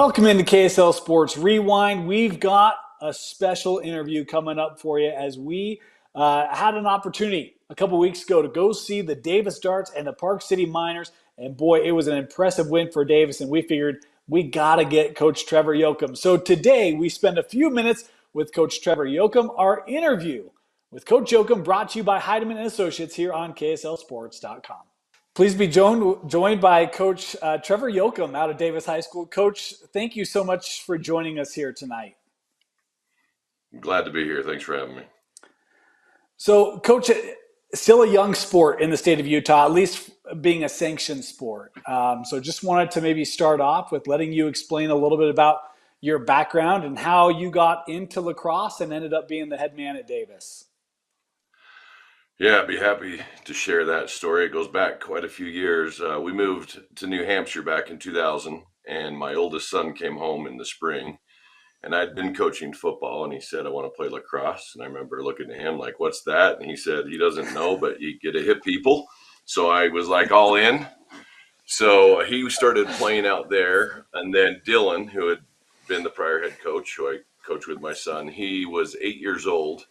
Welcome into KSL Sports Rewind. We've got a special interview coming up for you as we had an opportunity a couple weeks ago to go see the Davis Darts and the Park City Miners. And boy, it was an impressive win for Davis, and we figured we got to get Coach Trevor Yoakum. So today we spend a few minutes with Coach Trevor Yoakum. Our interview with Coach Yoakum brought to you by Heidemann and Associates here on KSLSports.com. Please be joined by Coach Trevor Yoakum out of Davis High School. Coach, thank you so much for joining us here tonight. I'm glad to be here. Thanks for having me. So, Coach, still a young sport in the state of Utah, at least being a sanctioned sport. So just wanted to maybe start off with letting you explain a little bit about your background and how you got into lacrosse and ended up being the head man at Davis. Yeah, I'd be happy to share that story. It goes back quite a few years. We moved to New Hampshire back in 2000, and my oldest son came home in the spring, and I'd been coaching football, and he said, I want to play lacrosse. And I remember looking at him like, what's that? And he said, he doesn't know, but you get to hit people. So I was like all in. So he started playing out there, and then Dylan, who had been the prior head coach, who I coached with my son, he was 8 years old.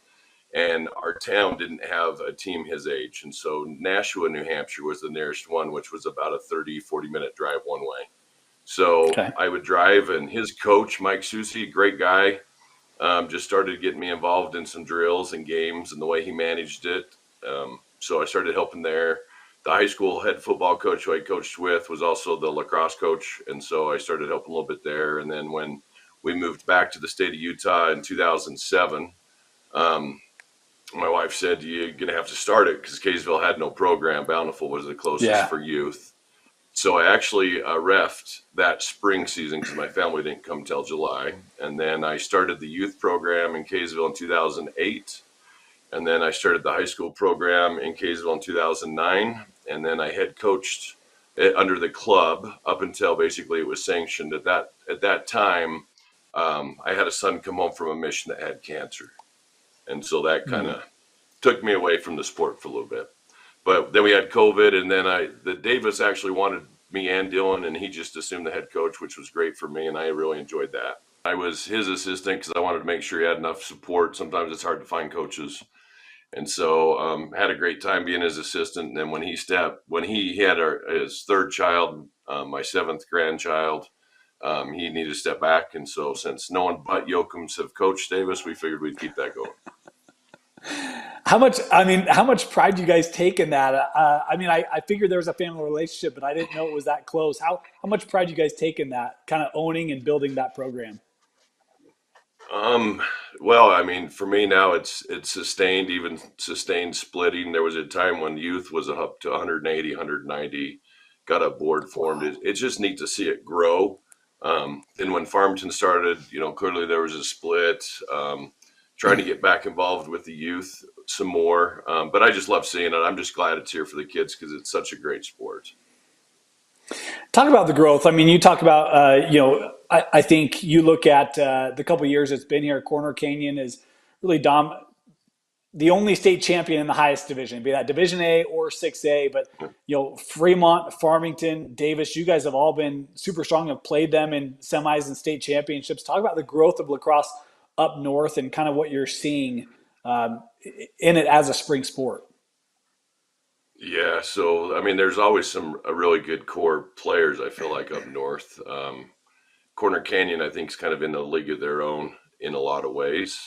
And our town didn't have a team his age. And so Nashua, New Hampshire was the nearest one, which was about a 40-minute drive one way. So I would drive, and his coach, Mike Susi, great guy, just started getting me involved in some drills and games and the way he managed it. So I started helping there. The high school head football coach who I coached with was also the lacrosse coach. And so I started helping a little bit there. And then when we moved back to the state of Utah in 2007, my wife said, you're going to have to start it because Kaysville had no program. Bountiful was the closest for youth. So I actually reffed that spring season because my family didn't come till July. And then I started the youth program in Kaysville in 2008. And then I started the high school program in Kaysville in 2009. And then I head coached it under the club up until basically it was sanctioned. At that time, I had a son come home from a mission that had cancer. And so that kind of took me away from the sport for a little bit. But then we had COVID, and then the Davis actually wanted me and Dylan, and he just assumed the head coach, which was great for me, and I really enjoyed that. I was his assistant because I wanted to make sure he had enough support. Sometimes it's hard to find coaches. And so had a great time being his assistant. And then when he had his third child, my seventh grandchild, he needed to step back. And so since no one but Yoakums have coached Davis, we figured we'd keep that going. How much pride do you guys take in that? I figured there was a family relationship, but I didn't know it was that close. How much pride do you guys take in that, kind of owning and building that program? Well, for me now it's sustained splitting. There was a time when youth was up to 180, 190, got a board formed. It's just neat to see it grow. And when Farmington started, clearly there was a split, trying to get back involved with the youth some more. But I just love seeing it. I'm just glad it's here for the kids because it's such a great sport. Talk about the growth. You talk about, I think you look at the couple of years it's been here, Corner Canyon is really the only state champion in the highest division, be that Division A or 6A. But, Fremont, Farmington, Davis, you guys have all been super strong, have played them in semis and state championships. Talk about the growth of lacrosse up north and kind of what you're seeing in it as a spring sport. Yeah, so there's always some really good core players. I feel like up north, Corner Canyon I think is kind of in a league of their own in a lot of ways,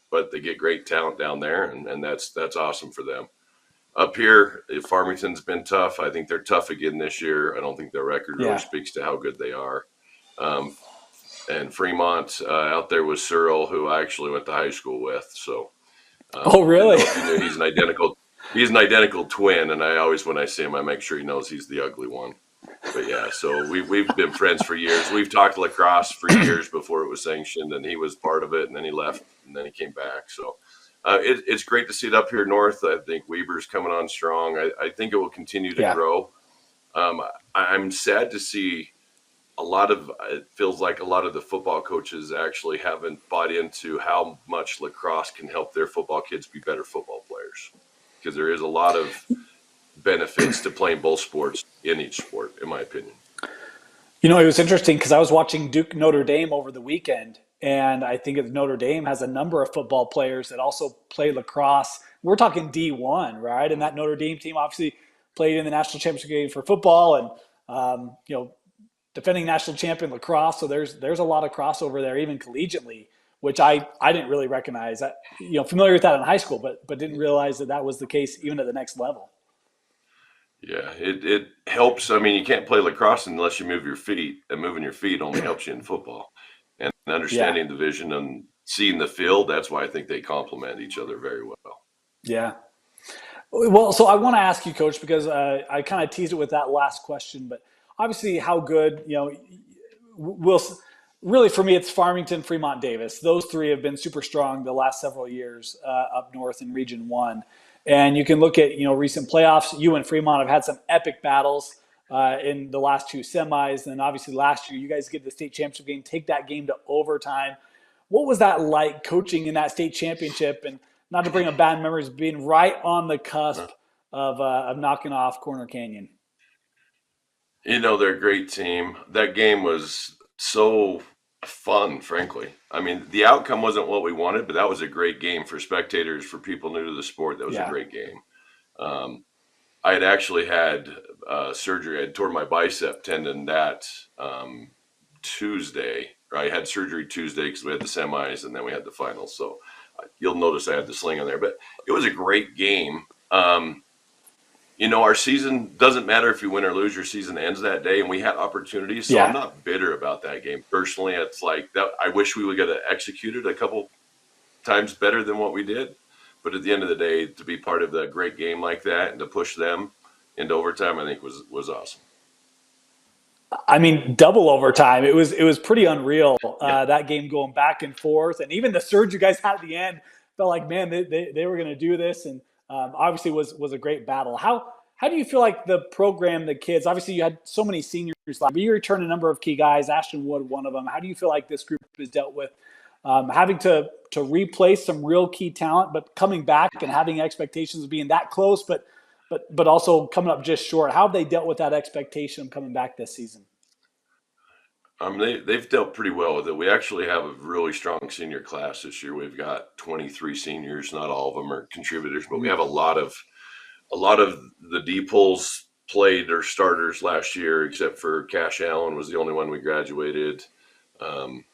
but they get great talent down there, and that's awesome for them. Up here, Farmington's been tough. I think they're tough again this year. I don't think their record really speaks to how good they are. And Fremont out there was Searle, who I actually went to high school with. So, oh really? He's an identical twin, and I always, when I see him, I make sure he knows he's the ugly one. But yeah, so we've been friends for years. We've talked lacrosse for years before it was sanctioned, and he was part of it, and then he left, and then he came back. So it's great to see it up here north. I think Weber's coming on strong. I think it will continue to grow. I'm sad to see. It feels like a lot of the football coaches actually haven't bought into how much lacrosse can help their football kids be better football players, because there is a lot of benefits to playing both sports in each sport, in my opinion. It was interesting because I was watching Duke Notre Dame over the weekend, and I think Notre Dame has a number of football players that also play lacrosse. We're talking D1, right? And that Notre Dame team obviously played in the national championship game for football, and defending national champion lacrosse. So there's a lot of crossover there, even collegiately, which I didn't really recognize. Familiar with that in high school, but didn't realize that that was the case even at the next level. Yeah, it helps. I mean, you can't play lacrosse unless you move your feet, and moving your feet only helps you in football. And Yeah, understanding the vision and seeing the field, that's why I think they complement each other very well. yeah. Well, so I want to ask you, Coach, because I kind of teased it with that last question, but obviously, how good will really for me, it's Farmington, Fremont, Davis. Those three have been super strong the last several years up north in Region One, and you can look at recent playoffs. You and Fremont have had some epic battles in the last two semis, and obviously last year you guys get the state championship game, take that game to overtime. What was that like coaching in that state championship? And not to bring up bad memories, being right on the cusp of knocking off Corner Canyon. They're a great team. That game was so fun, frankly. I mean, the outcome wasn't what we wanted, but that was a great game for spectators, for people new to the sport. That was a Yeah. great game. Um, I had actually had surgery. I had torn my bicep tendon that Tuesday. I had surgery Tuesday because we had the semis and then we had the finals. So you'll notice I had the sling on there, but it was a great game. Our season doesn't matter if you win or lose. Your season ends that day, and we had opportunities. So I'm Yeah. not bitter about that game personally. It's like that. I wish we would get executed a couple times better than what we did. But at the end of the day, to be part of a great game like that and to push them into overtime, I think was awesome. I mean, double overtime. It was pretty unreal. Yeah. That game going back and forth, and even the surge you guys had at the end felt like, man, they were going to do this, and obviously was a great battle. How do you feel like the program, the kids? Obviously, you had so many seniors, but you returned a number of key guys. Ashton Wood, one of them. How do you feel like this group has dealt with having to replace some real key talent, but coming back and having expectations of being that close, but also coming up just short? How have they dealt with that expectation of coming back this season? They've dealt pretty well with it. We actually have a really strong senior class this year. We've got 23 seniors. Not all of them are contributors, but we have a lot of the D pulls played their starters last year, except for Cash Allen was the only one we graduated. Um,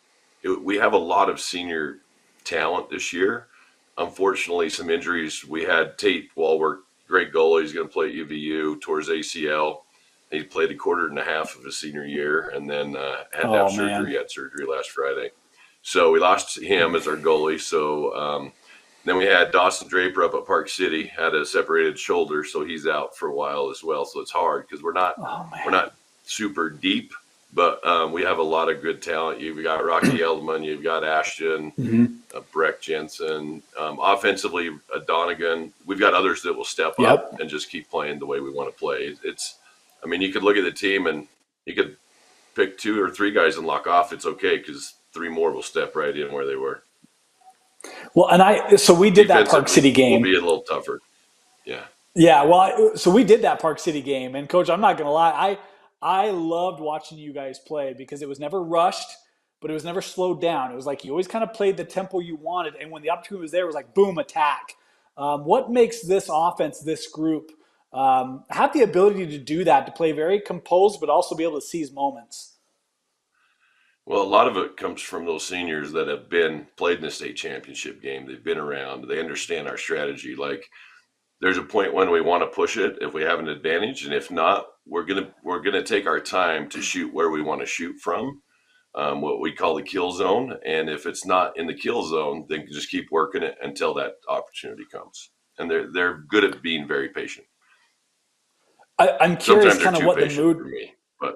we have a lot of senior talent this year. Unfortunately, some injuries. We had Tate Walworth, great goalie. He's going to play at UVU, tore his ACL. He played a quarter and a half of his senior year and then had to have Oh surgery. man. He had surgery last Friday. So we lost him as our goalie. So then we had Dawson Draper up at Park City, had a separated shoulder, so he's out for a while as well. So it's hard because we're not Oh we're man. not super deep, but we have a lot of good talent. You've got Rocky Eldman, you've got Ashton, Hmm. Breck Jensen, offensively Donegan. We've got others that will step up Yep. and just keep playing the way we want to play. I mean, you could look at the team and you could pick two or three guys and lock off. It's okay because three more will step right in where they were. Well, so we did that Park Defensively, City we'll game. be a little tougher. Yeah. Yeah, well, so we did that Park City game, and Coach, I'm not gonna lie, I loved watching you guys play because it was never rushed, but it was never slowed down. It was like you always kind of played the tempo you wanted, and when the opportunity was there, it was like boom, attack. What makes this offense, this group, have the ability to do that, to play very composed, but also be able to seize moments? Well, a lot of it comes from those seniors that have been played in the state championship game. They've been around. They understand our strategy. Like there's a point when we want to push it if we have an advantage, and if not, we're gonna take our time to shoot where we want to shoot from, what we call the kill zone. And if it's not in the kill zone, then just keep working it until that opportunity comes. And they're good at being very patient. I'm curious, Sometimes they're kind of too what the patient mood. for me, but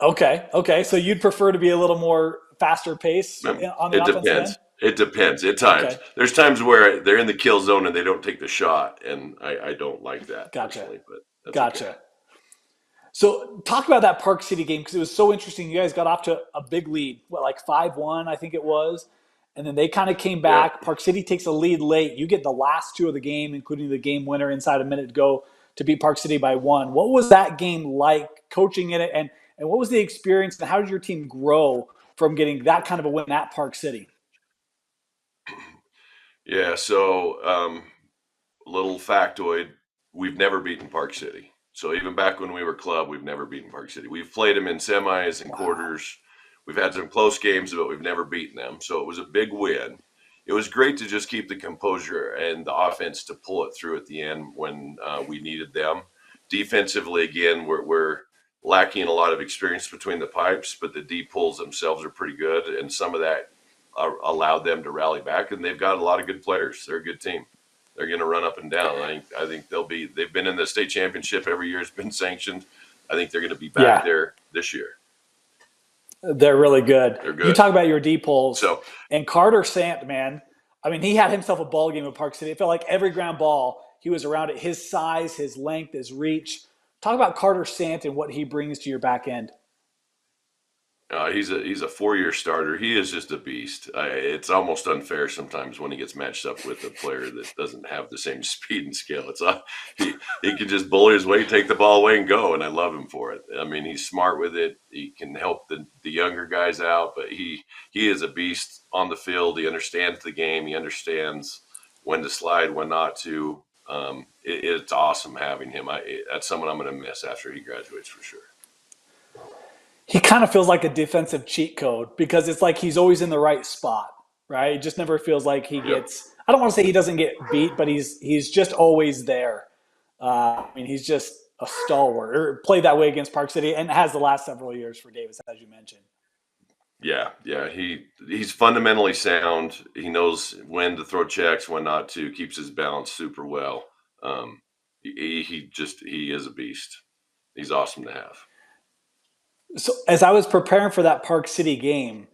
Okay. So you'd prefer to be a little more faster pace on the it offensive end? depends. It depends. At times, Okay, there's times where they're in the kill zone and they don't take the shot, and I don't like that gotcha, personally, but that's okay. gotcha. So talk about that Park City game because it was so interesting. You guys got off to a big lead, what, like 5-1, I think it was. And then they kind of came Yep. back. Park City takes a lead late. You get the last two of the game, including the game winner inside a minute to go to beat Park City by one. What was that game like, coaching in it? And And what was the experience, and how did your team grow from getting that kind of a win at Park City? Yeah, so little factoid, we've never beaten Park City. So even back when we were club, we've never beaten Park City. We've played them in semis and Wow. quarters. We've had some close games, but we've never beaten them. So it was a big win. It was great to just keep the composure and the offense to pull it through at the end when we needed them. Defensively, again, we're lacking a lot of experience between the pipes, but the deep pulls themselves are pretty good, and some of that allowed them to rally back. And they've got a lot of good players. They're a good team. They're going to run up and down. I think they've been in the state championship every year. It's been sanctioned. I think they're going to be back Yeah, there this year. they're really good. They're You good. talk about your D polls So and Carter Sant, man. I mean, he had himself a ball game at Park City. It felt like every ground ball he was around it. His size, his length, his reach. Talk about Carter Sant and what he brings to your back end. he's a 4-year starter. He is just a beast. It's almost unfair sometimes when he gets matched up with a player that doesn't have the same speed and skill. He can just bully his way, take the ball away, and go. And I love him for it. I mean, he's smart with it. He can help the younger guys out, but he is a beast on the field. He understands the game. He understands when to slide, when not to. It's awesome having him. That's someone I'm going to miss after he graduates for sure. He kind of feels like a defensive cheat code because it's like he's always in the right spot, right? It just never feels like he Yep. gets. I don't want to say he doesn't get beat, but he's just always there. I mean, he's just a stalwart. Or played that way against Park City and has the last several years for Davis, as you mentioned. Yeah. He's fundamentally sound. He knows when to throw checks, when not to. Keeps his balance super well. Um, he is a beast. He's awesome to have. So as I was preparing for that Park City game,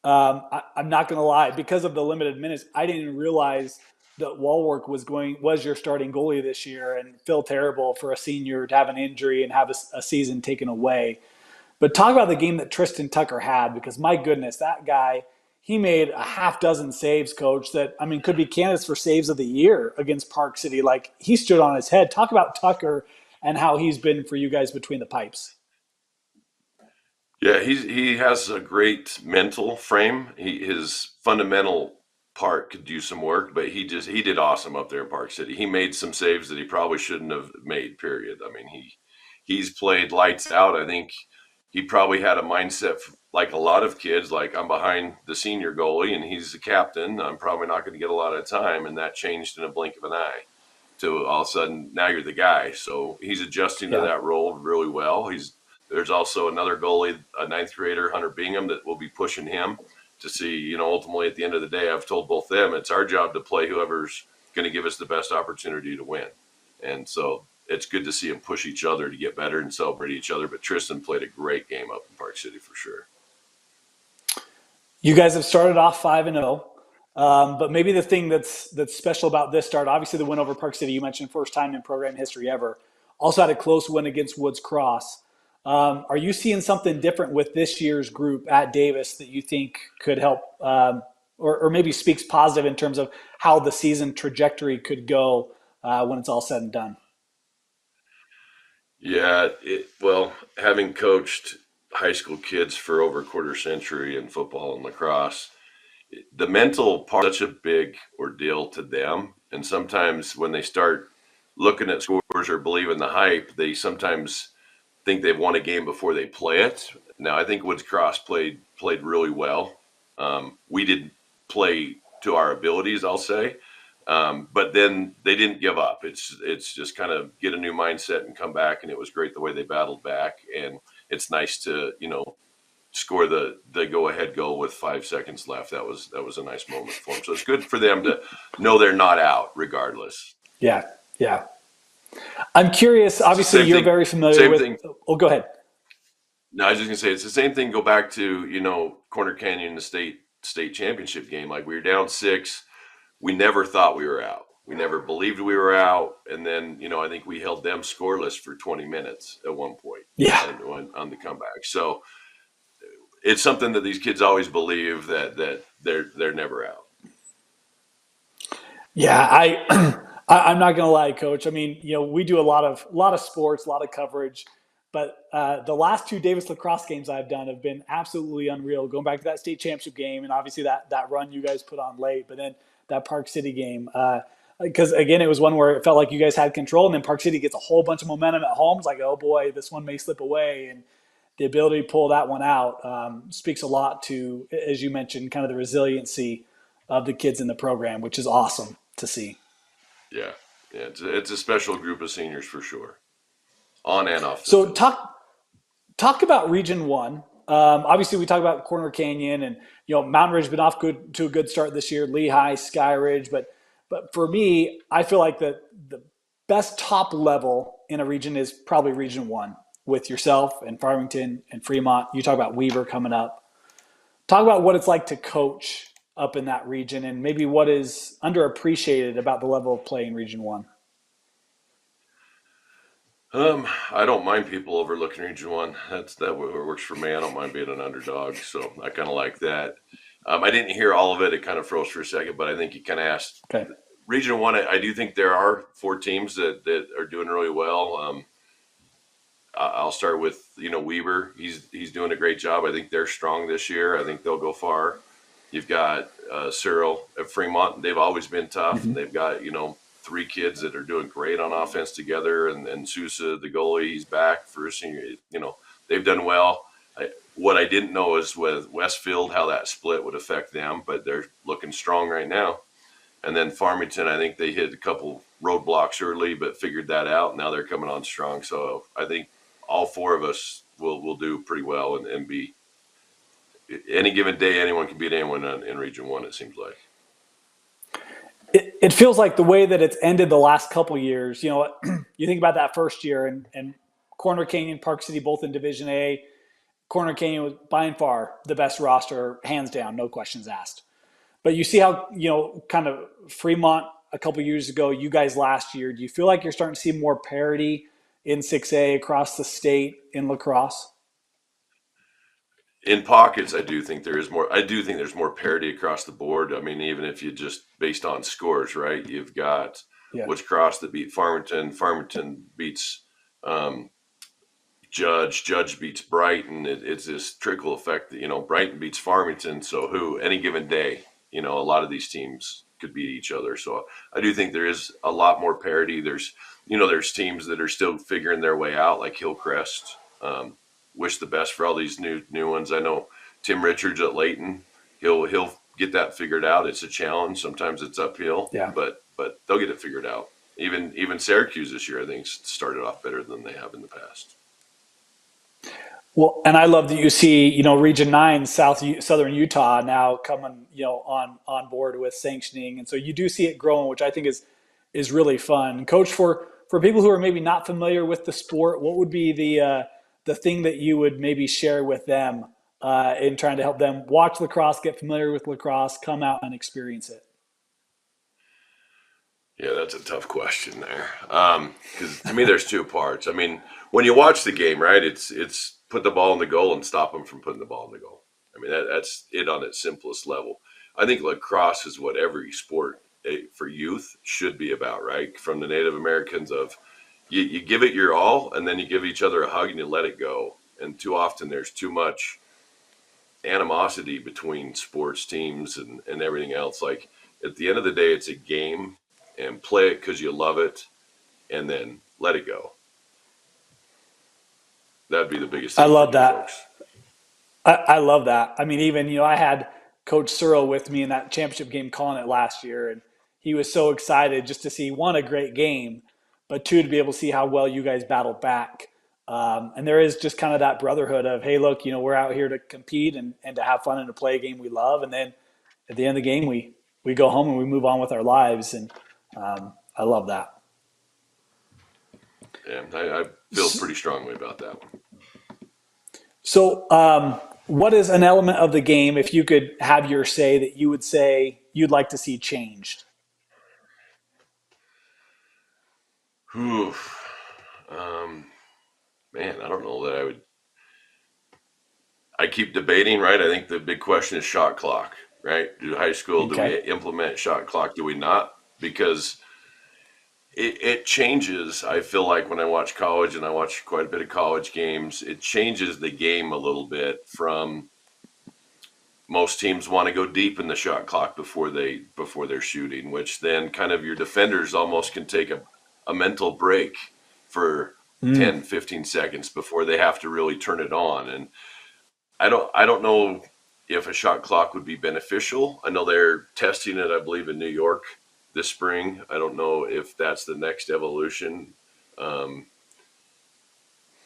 I'm not going to lie, because of the limited minutes, I didn't realize that Walwork was your starting goalie this year, and feel terrible for a senior to have an injury and have a season taken away. But talk about the game that Tristan Tucker had, because my goodness, that guy, he made a half dozen saves, coach, that, I mean, could be candidates for saves of the year against Park City. Like, he stood on his head. Talk about Tucker and how he's been for you guys between the pipes. Yeah, he has a great mental frame. His fundamental part could do some work, but he did awesome up there in Park City. He made some saves that he probably shouldn't have made. Period. I mean, he's played lights out. I think he probably had a mindset like a lot of kids, like I'm behind the senior goalie and he's the captain. I'm probably not going to get a lot of time, and that changed in a blink of an eye. To all of a sudden now you're the guy. So he's adjusting to Yeah. that role really well. There's also another goalie, a ninth grader, Hunter Bingham, that will be pushing him to see, ultimately at the end of the day, I've told both them it's our job to play whoever's going to give us the best opportunity to win. And so it's good to see them push each other to get better and celebrate each other. But Tristan played a great game up in Park City for sure. You guys have started off 5-0. But maybe the thing that's special about this start, obviously the win over Park City, you mentioned first time in program history ever. Also had a close win against Woods Cross. Are you seeing something different with this year's group at Davis that you think could help, or maybe speaks positive in terms of how the season trajectory could go when it's all said and done? Yeah, well, having coached high school kids for over a quarter century in football and lacrosse, the mental part is such a big ordeal to them. And sometimes when they start looking at scores or believing the hype, they sometimes think they've won a game before they play it. Now, I think Woods Cross played really well. We didn't play to our abilities, I'll say, but then they didn't give up. It's just kind of get a new mindset and come back. And it was great the way they battled back. And it's nice to score the go ahead goal with 5 seconds left. That was a nice moment for them. So it's good for them to know they're not out regardless. Yeah, yeah. I'm curious. It's the Obviously, same you're thing. very familiar Same with. thing. Oh, go ahead. No, I was just gonna say it's the same thing. Go back to Corner Canyon, the state championship game. Like we were down 6, we never thought we were out. We never believed we were out, and then I think we held them scoreless for 20 minutes at one point, Yeah, and on the comeback. So it's something that these kids always believe that they're never out. yeah. I'm not gonna lie, Coach. I mean, we do a lot of sports, a lot of coverage. But the last two Davis lacrosse games I've done have been absolutely unreal. Going back to that state championship game, and obviously that run you guys put on late, but then that Park City game. Because again, it was one where it felt like you guys had control, and then Park City gets a whole bunch of momentum at home. It's like, oh boy, this one may slip away, and the ability to pull that one out speaks a lot to, as you mentioned, kind of the resiliency of the kids in the program, which is awesome to see. Yeah, yeah, it's a special group of seniors for sure, on and off the So field. talk about Region One. Obviously, we talk about Corner Canyon, and Mountain Ridge been off good to a good start this year. Lehigh, Sky Ridge, but for me, I feel like the best top level in a region is probably Region One with yourself and Farmington and Fremont. You talk about Weaver coming up. Talk about what it's like to coach up in that region, and maybe what is underappreciated about the level of play in Region One. I don't mind people overlooking Region One. That works for me. I don't mind being an underdog, so I kind of like that. I didn't hear all of it. It kind of froze for a second, but I think you kind of asked Okay. Region One. I do think there are four teams that are doing really well. I'll start with Weber. He's doing a great job. I think they're strong this year. I think they'll go far. You've got Cyril at Fremont. They've always been tough, and Mm-hmm. they've got three kids that are doing great on offense together. And Sousa, the goalie, he's back for a senior. They've done well. What I didn't know is with Westfield how that split would affect them, but they're looking strong right now. And then Farmington, I think they hit a couple roadblocks early, but figured that out. Now they're coming on strong. So I think all four of us will do pretty well and be any given day. Anyone can beat anyone in Region One. It seems like. It feels like the way that it's ended the last couple years. You think about that first year, and Corner Canyon, Park City, both in Division A. Corner Canyon was by and far the best roster, hands down, no questions asked. But you see how kind of Fremont a couple years ago, you guys last year. Do you feel like you're starting to see more parity in 6A across the state in lacrosse? In pockets, I do think there is more. I do think there's more parity across the board. I mean, even if you just based on scores, right? You've got Yeah. Woods Cross that beat Farmington. Farmington beats um, Judge. Judge beats Brighton. It's this trickle effect that Brighton beats Farmington. So who any given day, a lot of these teams could beat each other. So I do think there is a lot more parity. There's teams that are still figuring their way out, like Hillcrest. Wish the best for all these new ones. I know Tim Richards at Layton. He'll get that figured out. It's a challenge. Sometimes it's uphill, Yeah. but they'll get it figured out. Even Syracuse this year, I think, started off better than they have in the past. Well, and I love that you see, Region Nine, Southern Utah now coming, on board with sanctioning, and so you do see it growing, which I think is really fun. Coach, for people who are maybe not familiar with the sport, what would be the thing that you would maybe share with them in trying to help them watch lacrosse, get familiar with lacrosse, come out and experience it? Yeah, that's a tough question there. Because to me, there's two parts. I mean, when you watch the game, right, it's put the ball in the goal and stop them from putting the ball in the goal. I mean, that's it on its simplest level. I think lacrosse is what every sport for youth should be about, right? From the Native Americans of you give it your all, and then you give each other a hug and you let it go. And too often there's too much animosity between sports teams and everything else. Like at the end of the day, it's a game and play it because you love it and then let it go. That'd be the biggest I thing for love new that. folks. I love that. I mean, even I had Coach Searle with me in that championship game calling it last year, and he was so excited just to see one a great game, but two to be able to see how well you guys battled back. And there is just kind of that brotherhood of, hey, look, we're out here to compete and to have fun and to play a game we love, and then at the end of the game we go home and we move on with our lives, and I love that. Yeah, I feel pretty strongly about that one. So, what is an element of the game, if you could have your say, that you would say you'd like to see changed? Whew. Um, Man, I don't know that I would. I keep debating, right? I think the big question is shot clock, right? Do high school, do Okay. we implement shot clock? Do we not? Because it changes. I feel like when I watch college, and I watch quite a bit of college games, it changes the game a little bit from most teams want to go deep in the shot clock before they're shooting, which then kind of your defenders almost can take a mental break for Mm. 10, 15 seconds before they have to really turn it on. And I don't know if a shot clock would be beneficial. I know they're testing it, I believe, in New York this spring. I don't know if that's the next evolution. Um,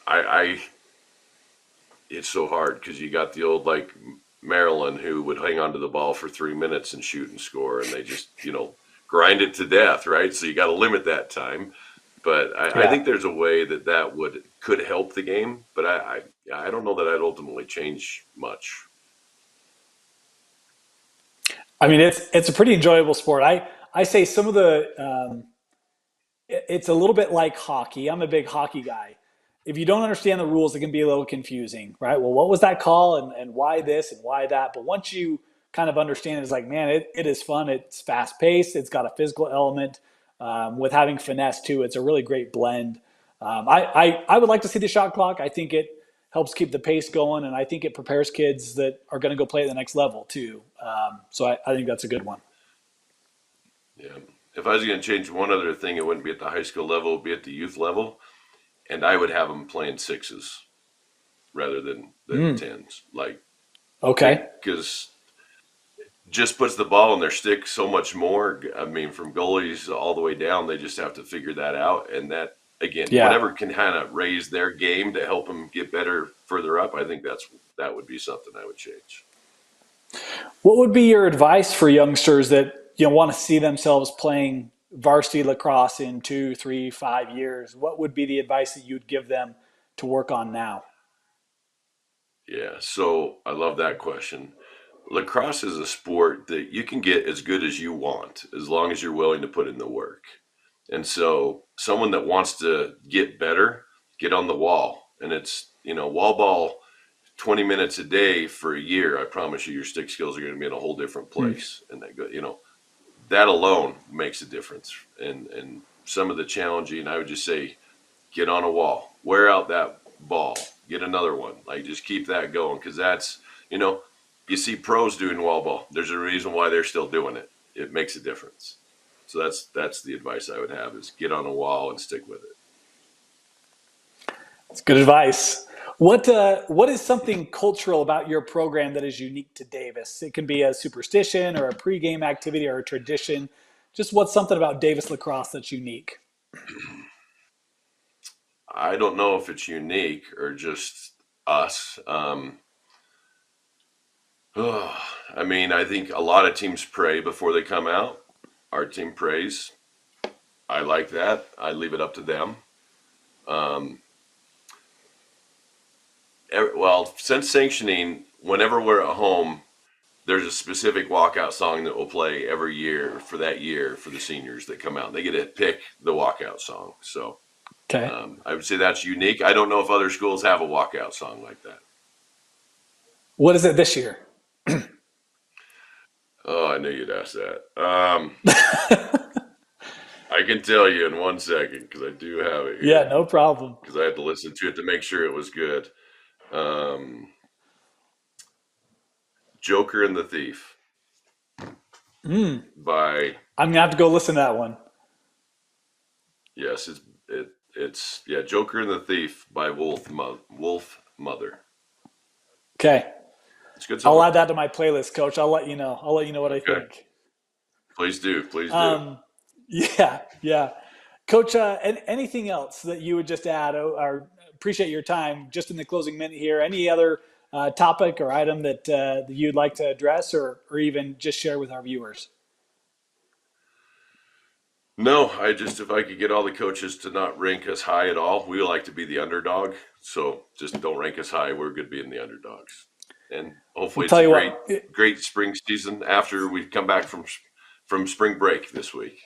I it's so hard because you got the old like Maryland who would hang onto the ball for 3 minutes and shoot and score, and they just grind it to death, right? So you got to limit that time. But I Yeah. think there's a way that could help the game, but I don't know that I'd ultimately change much. I mean, it's a pretty enjoyable sport. I say some of the it's a little bit like hockey. I'm a big hockey guy. If you don't understand the rules, it can be a little confusing, right? Well, what was that call and why this and why that? But once you kind of understand it, it's like, man, it is fun. It's fast paced. It's got a physical element with having finesse too. It's a really great blend. I would like to see the shot clock. I think it helps keep the pace going, and I think it prepares kids that are going to go play at the next level too. So I think that's a good one. Yeah. If I was going to change one other thing, it wouldn't be at the high school level, it would be at the youth level, and I would have them playing sixes rather than Mm, tens. Like, okay. because just puts the ball in their stick so much more. I mean, from goalies all the way down, they just have to figure that out. And that, again, Yeah. whatever can kind of raise their game to help them get better further up, I think that would be something I would change. What would be your advice for youngsters that want to see themselves playing varsity lacrosse in 2, 3, 5 years? What would be the advice that you'd give them to work on now? Yeah, so I love that question. Lacrosse is a sport that you can get as good as you want as long as you're willing to put in the work. And so, someone that wants to get better, get on the wall. And it's, wall ball 20 minutes a day for a year. I promise you, your stick skills are going to be in a whole different Hmm. place. And that alone makes a difference. And some of the challenging, I would just say, get on a wall, wear out that ball, get another one. Like just keep that going because you know, you see pros doing wall ball. There's a reason why they're still doing it. It makes a difference. So that's the advice I would have is get on a wall and stick with it. It's good advice. What is something cultural about your program that is unique to Davis? It can be a superstition or a pregame activity or a tradition. Just what's something about Davis lacrosse that's unique? I don't know if it's unique or just us. I mean, I think a lot of teams pray before they come out. Our team prays. I like that. I leave it up to them. Um, well, since sanctioning, whenever we're at home, there's a specific walkout song that we'll play every year for the seniors that come out. They get to pick the walkout song. So Okay. I would say that's unique. I don't know if other schools have a walkout song like that. What is it this year? Oh, I knew you'd ask that. I can tell you in 1 second because I do have it Yeah, here no problem. because I had to listen to it to make sure it was good. Um, Joker and the Thief Mm, by I'm gonna have to go listen to that one. yes, it's yeah, Joker and the Thief by Wolf Mother. Okay. It's a good I'll song. add that to my playlist, Coach. I'll let you know. I'll let you know what I Okay, think. please do, please do. Um, yeah, yeah, Coach. And anything else that you would just add? Or appreciate your time. Just in the closing minute here. Any other topic or item that you'd like to address, or even just share with our viewers? No, I just if I could get all the coaches to not rank us high at all, we like to be the underdog. So just don't rank us high. We're good being the underdogs, and We'll hopefully it's tell a you great what. great spring season after we come back from spring break this week.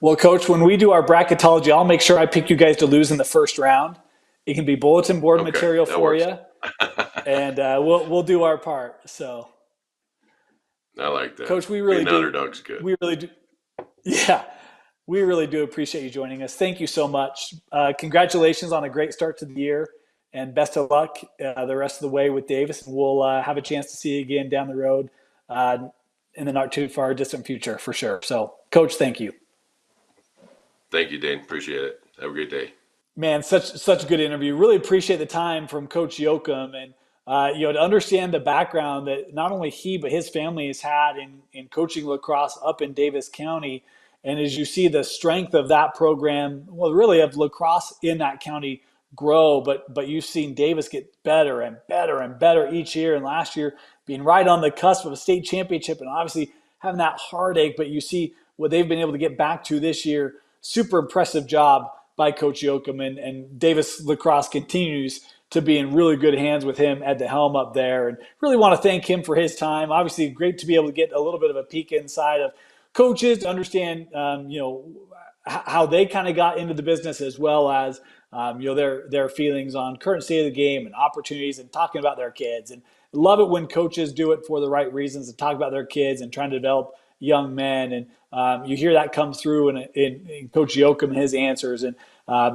Well, Coach, when we do our bracketology, I'll make sure I pick you guys to lose in the first round. It can be bulletin board Okay, material that for works. you, and we'll do our part. So, I like that. Coach, we Being really the do. underdog's good. We really do. Yeah. We really do appreciate you joining us. Thank you so much. Congratulations on a great start to the year, and best of luck the rest of the way with Davis. We'll have a chance to see you again down the road uh, in the not too far distant future for sure. So, Coach, thank you. Thank you, Dane. Appreciate it. Have a great day. Man, such a good interview. Really appreciate the time from Coach Yoakum, and to understand the background that not only he but his family has had in coaching lacrosse up in Davis County, and as you see the strength of that program, well, really of lacrosse in that county grow, but you've seen Davis get better and better and better each year, and last year being right on the cusp of a state championship, and obviously having that heartache, but you see what they've been able to get back to this year. Super impressive job by Coach Yoakum, and Davis Lacrosse continues to be in really good hands with him at the helm up there. And really want to thank him for his time. Obviously, great to be able to get a little bit of a peek inside of coaches to understand, how they kind of got into the business, as well as their feelings on current state of the game and opportunities, and talking about their kids. And love it when coaches do it for the right reasons, and talk about their kids and trying to develop young men. And you hear that come through in Coach Yoakum and his answers. And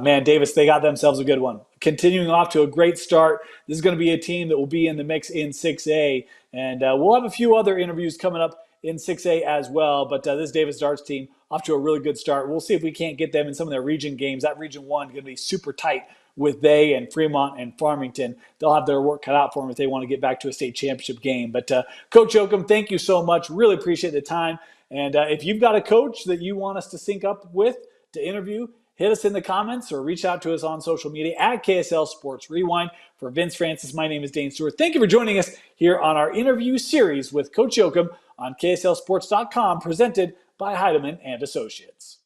man, Davis, they got themselves a good one. Continuing off to a great start. This is going to be a team that will be in the mix in 6A. And we'll have a few other interviews coming up in 6A as well. But this Davis Darts team off to a really good start. We'll see if we can't get them in some of their region games. That Region 1 is going to be super tight with they and Fremont and Farmington. They'll have their work cut out for them if they want to get back to a state championship game. But Coach Yoakum, thank you so much. Really appreciate the time. And if you've got a coach that you want us to sync up with to interview, hit us in the comments or reach out to us on social media at KSL Sports Rewind. For Vince Francis, my name is Dane Stewart. Thank you for joining us here on our interview series with Coach Yoakum on KSLSports.com, presented by Heidemann and Associates.